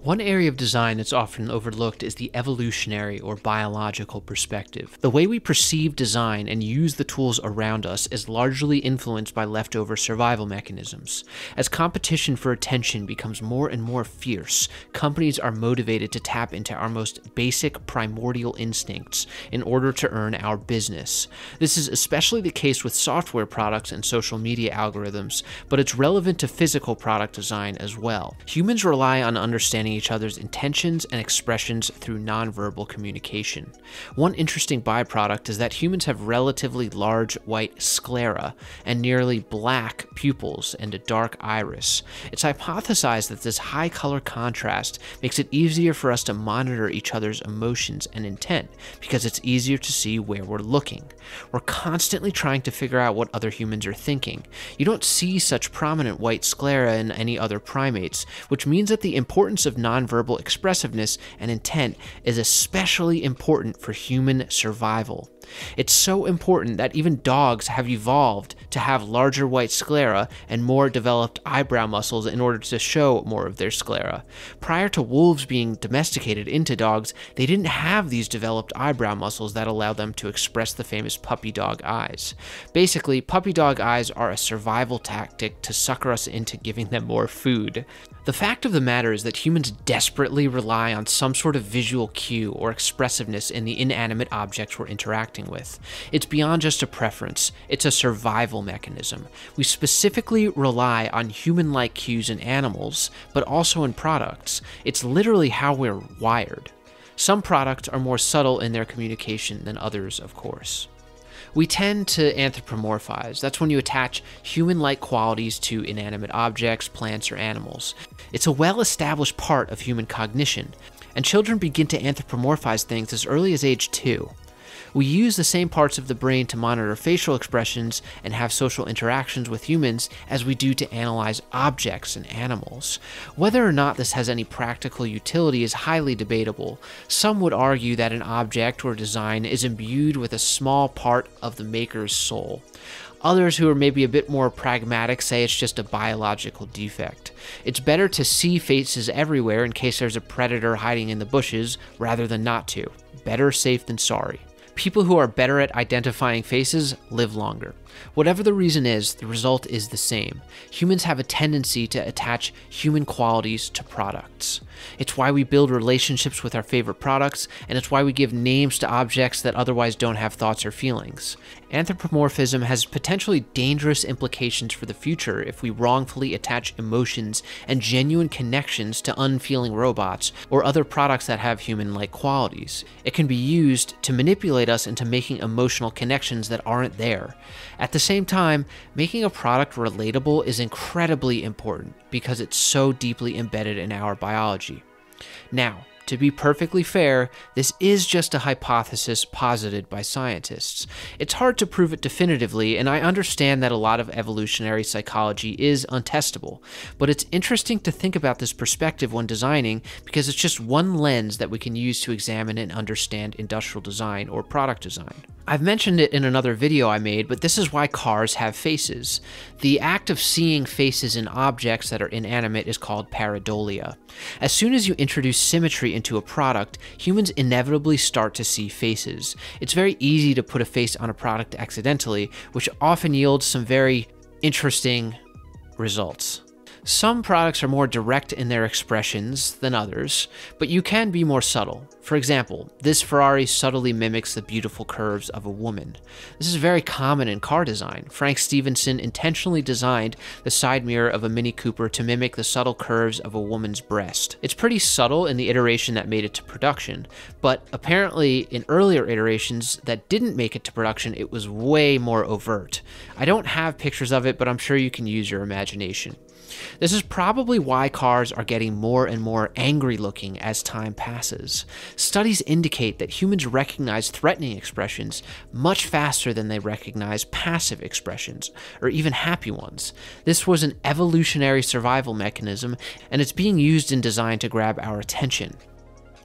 One area of design that's often overlooked is the evolutionary or biological perspective. The way we perceive design and use the tools around us is largely influenced by leftover survival mechanisms. As competition for attention becomes more and more fierce, companies are motivated to tap into our most basic primordial instincts in order to earn our business. This is especially the case with software products and social media algorithms, but it's relevant to physical product design as well. Humans rely on understanding each other's intentions and expressions through nonverbal communication. One interesting byproduct is that humans have relatively large white sclera and nearly black pupils and a dark iris. It's hypothesized that this high color contrast makes it easier for us to monitor each other's emotions and intent because it's easier to see where we're looking. We're constantly trying to figure out what other humans are thinking. You don't see such prominent white sclera in any other primates, which means that the importance of nonverbal expressiveness and intent is especially important for human survival. It's so important that even dogs have evolved to have larger white sclera and more developed eyebrow muscles in order to show more of their sclera. Prior to wolves being domesticated into dogs, they didn't have these developed eyebrow muscles that allow them to express the famous puppy dog eyes. Basically, puppy dog eyes are a survival tactic to sucker us into giving them more food. The fact of the matter is that humans desperately rely on some sort of visual cue or expressiveness in the inanimate objects we're interacting with. It's beyond just a preference, it's a survival mechanism. We specifically rely on human-like cues in animals, but also in products. It's literally how we're wired. Some products are more subtle in their communication than others, of course. We tend to anthropomorphize. That's when you attach human-like qualities to inanimate objects, plants, or animals. It's a well-established part of human cognition, and children begin to anthropomorphize things as early as age 2. We use the same parts of the brain to monitor facial expressions and have social interactions with humans as we do to analyze objects and animals. Whether or not this has any practical utility is highly debatable. Some would argue that an object or design is imbued with a small part of the maker's soul. Others who are maybe a bit more pragmatic say it's just a biological defect. It's better to see faces everywhere in case there's a predator hiding in the bushes rather than not to. Better safe than sorry. People who are better at identifying faces live longer. Whatever the reason is, the result is the same. Humans have a tendency to attach human qualities to products. It's why we build relationships with our favorite products, and it's why we give names to objects that otherwise don't have thoughts or feelings. Anthropomorphism has potentially dangerous implications for the future if we wrongfully attach emotions and genuine connections to unfeeling robots or other products that have human-like qualities. It can be used to manipulate us into making emotional connections that aren't there. At the same time, making a product relatable is incredibly important because it's so deeply embedded in our biology. Now, to be perfectly fair, this is just a hypothesis posited by scientists. It's hard to prove it definitively, and I understand that a lot of evolutionary psychology is untestable, but it's interesting to think about this perspective when designing because it's just one lens that we can use to examine and understand industrial design or product design. I've mentioned it in another video I made, but this is why cars have faces. The act of seeing faces in objects that are inanimate is called pareidolia. As soon as you introduce symmetry into a product, humans inevitably start to see faces. It's very easy to put a face on a product accidentally, which often yields some very interesting results. Some products are more direct in their expressions than others, but you can be more subtle. For example, this Ferrari subtly mimics the beautiful curves of a woman. This is very common in car design. Frank Stephenson intentionally designed the side mirror of a Mini Cooper to mimic the subtle curves of a woman's breast. It's pretty subtle in the iteration that made it to production, but apparently in earlier iterations that didn't make it to production, it was way more overt. I don't have pictures of it, but I'm sure you can use your imagination. This is probably why cars are getting more and more angry looking as time passes. Studies indicate that humans recognize threatening expressions much faster than they recognize passive expressions, or even happy ones. This was an evolutionary survival mechanism, and it's being used in design to grab our attention.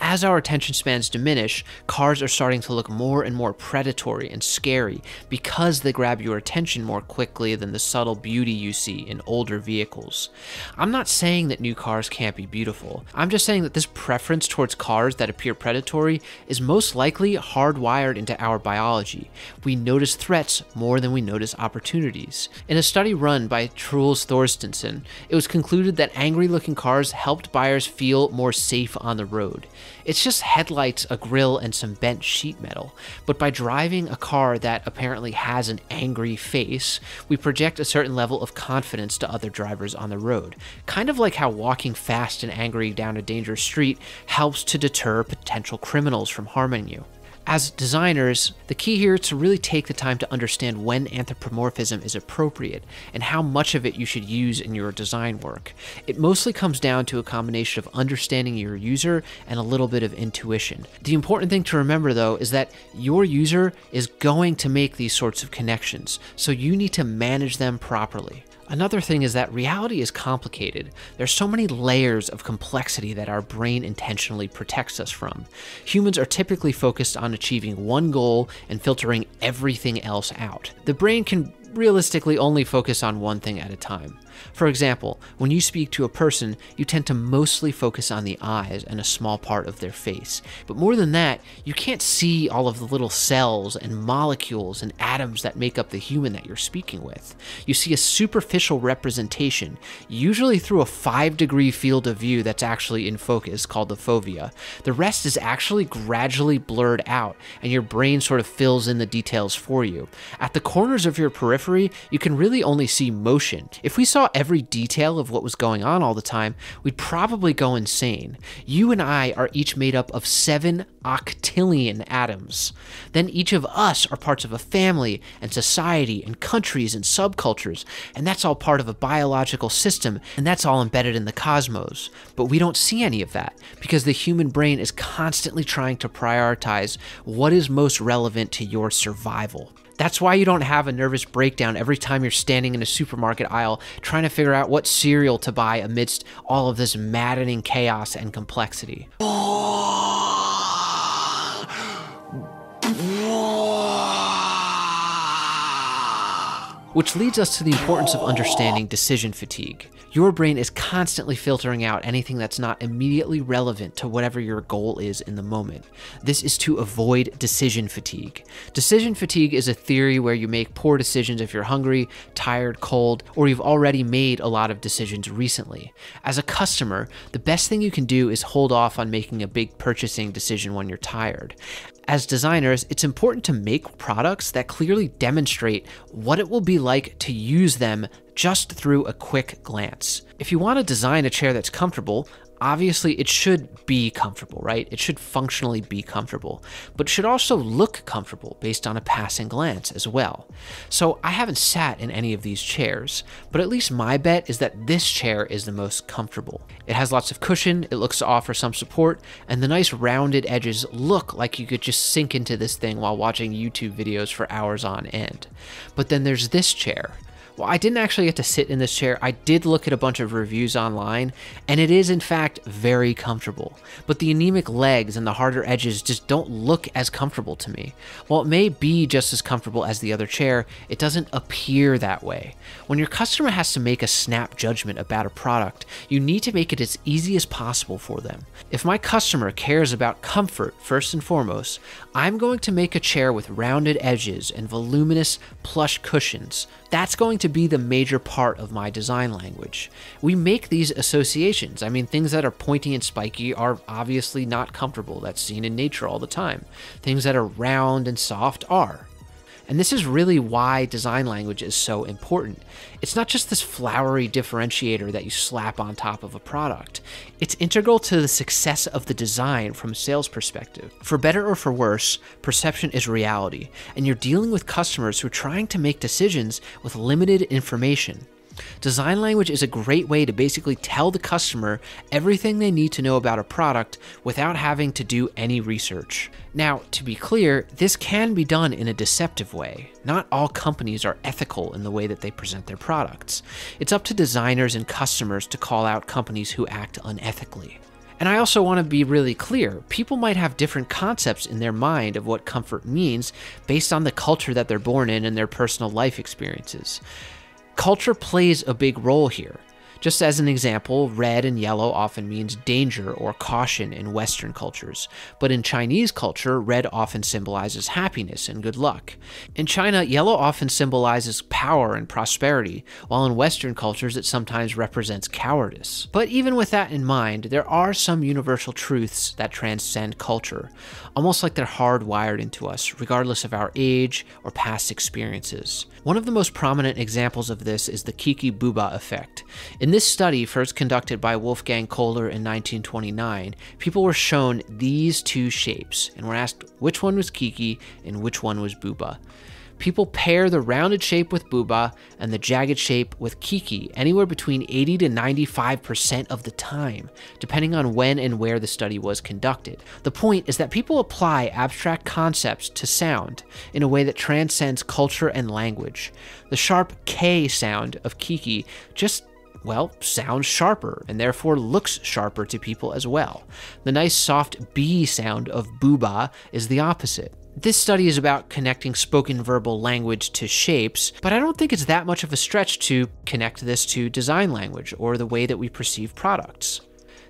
As our attention spans diminish, cars are starting to look more and more predatory and scary because they grab your attention more quickly than the subtle beauty you see in older vehicles. I'm not saying that new cars can't be beautiful. I'm just saying that this preference towards cars that appear predatory is most likely hardwired into our biology. We notice threats more than we notice opportunities. In a study run by Truls Thorstensen, it was concluded that angry-looking cars helped buyers feel more safe on the road. It's just headlights, a grille, and some bent sheet metal. But by driving a car that apparently has an angry face, we project a certain level of confidence to other drivers on the road. Kind of like how walking fast and angry down a dangerous street helps to deter potential criminals from harming you. As designers, the key here is to really take the time to understand when anthropomorphism is appropriate and how much of it you should use in your design work. It mostly comes down to a combination of understanding your user and a little bit of intuition. The important thing to remember, though, is that your user is going to make these sorts of connections, so you need to manage them properly. Another thing is that reality is complicated. There's so many layers of complexity that our brain intentionally protects us from. Humans are typically focused on achieving one goal and filtering everything else out. The brain can realistically only focus on one thing at a time. For example, when you speak to a person, you tend to mostly focus on the eyes and a small part of their face. But more than that, you can't see all of the little cells and molecules and atoms that make up the human that you're speaking with. You see a superficial representation, usually through a 5-degree field of view that's actually in focus, called the fovea. The rest is actually gradually blurred out, and your brain sort of fills in the details for you. At the corners of your periphery, you can really only see motion. If we saw every detail of what was going on all the time, we'd probably go insane. You and I are each made up of 7 octillion atoms. Then each of us are parts of a family and society and countries and subcultures, and that's all part of a biological system, and that's all embedded in the cosmos. But we don't see any of that because the human brain is constantly trying to prioritize what is most relevant to your survival. That's why you don't have a nervous breakdown every time you're standing in a supermarket aisle trying to figure out what cereal to buy amidst all of this maddening chaos and complexity. Which leads us to the importance of understanding decision fatigue. Your brain is constantly filtering out anything that's not immediately relevant to whatever your goal is in the moment. This is to avoid decision fatigue. Decision fatigue is a theory where you make poor decisions if you're hungry, tired, cold, or you've already made a lot of decisions recently. As a customer, the best thing you can do is hold off on making a big purchasing decision when you're tired. As designers, it's important to make products that clearly demonstrate what it will be like to use them just through a quick glance. If you want to design a chair that's comfortable, obviously it should be comfortable, right? It should functionally be comfortable, but it should also look comfortable based on a passing glance as well. So I haven't sat in any of these chairs, but at least my bet is that this chair is the most comfortable. It has lots of cushion, it looks to offer some support, and the nice rounded edges look like you could just sink into this thing while watching YouTube videos for hours on end. But then there's this chair. Well, I didn't actually get to sit in this chair. I did look at a bunch of reviews online, and it is in fact very comfortable. But the anemic legs and the harder edges just don't look as comfortable to me. While it may be just as comfortable as the other chair, it doesn't appear that way. When your customer has to make a snap judgment about a product, you need to make it as easy as possible for them. If my customer cares about comfort first and foremost, I'm going to make a chair with rounded edges and voluminous plush cushions. That's going to be the major part of my design language. We make these associations. I mean, things that are pointy and spiky are obviously not comfortable. That's seen in nature all the time. Things that are round and soft are. And this is really why design language is so important. It's not just this flowery differentiator that you slap on top of a product. It's integral to the success of the design from a sales perspective. For better or for worse, perception is reality, and you're dealing with customers who are trying to make decisions with limited information. Design language is a great way to basically tell the customer everything they need to know about a product without having to do any research. Now, to be clear, this can be done in a deceptive way. Not all companies are ethical in the way that they present their products. It's up to designers and customers to call out companies who act unethically. And I also want to be really clear, people might have different concepts in their mind of what comfort means based on the culture that they're born in and their personal life experiences. Culture plays a big role here. Just as an example, red and yellow often means danger or caution in Western cultures, but in Chinese culture, red often symbolizes happiness and good luck. In China, yellow often symbolizes power and prosperity, while in Western cultures it sometimes represents cowardice. But even with that in mind, there are some universal truths that transcend culture, almost like they're hardwired into us, regardless of our age or past experiences. One of the most prominent examples of this is the Kiki Bouba effect. In this study, first conducted by Wolfgang Kohler in 1929, people were shown these two shapes and were asked which one was Kiki and which one was Bouba. People pair the rounded shape with Bouba and the jagged shape with Kiki anywhere between 80 to 95% of the time, depending on when and where the study was conducted. The point is that people apply abstract concepts to sound in a way that transcends culture and language. The sharp K sound of Kiki just sounds sharper and therefore looks sharper to people as well. The nice soft B sound of Bouba is the opposite. This study is about connecting spoken verbal language to shapes, but I don't think it's that much of a stretch to connect this to design language or the way that we perceive products.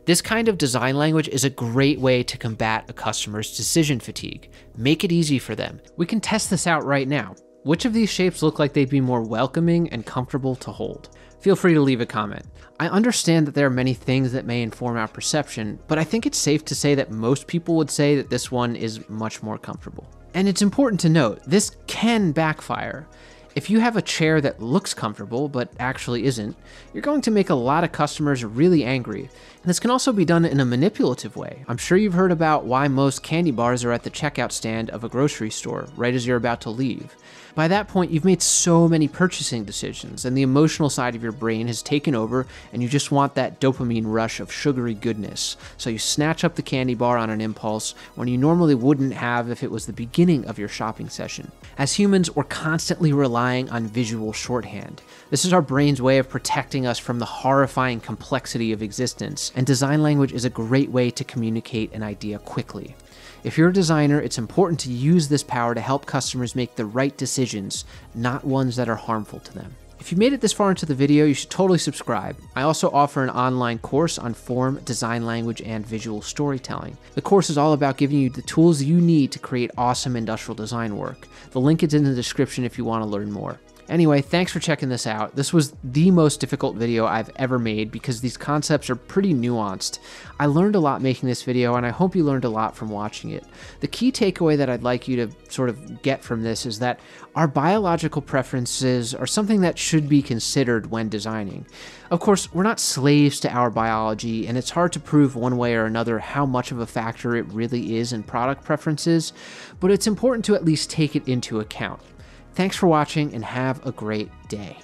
This kind of design language is a great way to combat a customer's decision fatigue. Make it easy for them. We can test this out right now. Which of these shapes look like they'd be more welcoming and comfortable to hold? Feel free to leave a comment. I understand that there are many things that may inform our perception, but I think it's safe to say that most people would say that this one is much more comfortable. And it's important to note, this can backfire. If you have a chair that looks comfortable but actually isn't, you're going to make a lot of customers really angry. And this can also be done in a manipulative way. I'm sure you've heard about why most candy bars are at the checkout stand of a grocery store right as you're about to leave. By that point, you've made so many purchasing decisions, and the emotional side of your brain has taken over, and you just want that dopamine rush of sugary goodness. So you snatch up the candy bar on an impulse when you normally wouldn't have if it was the beginning of your shopping session. As humans, we're constantly relying on visual shorthand. This is our brain's way of protecting us from the horrifying complexity of existence, and design language is a great way to communicate an idea quickly. If you're a designer, it's important to use this power to help customers make the right decisions, not ones that are harmful to them. If you made it this far into the video, you should totally subscribe. I also offer an online course on form, design language, and visual storytelling. The course is all about giving you the tools you need to create awesome industrial design work. The link is in the description if you want to learn more. Anyway, thanks for checking this out. This was the most difficult video I've ever made because these concepts are pretty nuanced. I learned a lot making this video, and I hope you learned a lot from watching it. The key takeaway that I'd like you to sort of get from this is that our biological preferences are something that should be considered when designing. Of course, we're not slaves to our biology, and it's hard to prove one way or another how much of a factor it really is in product preferences, but it's important to at least take it into account. Thanks for watching and have a great day.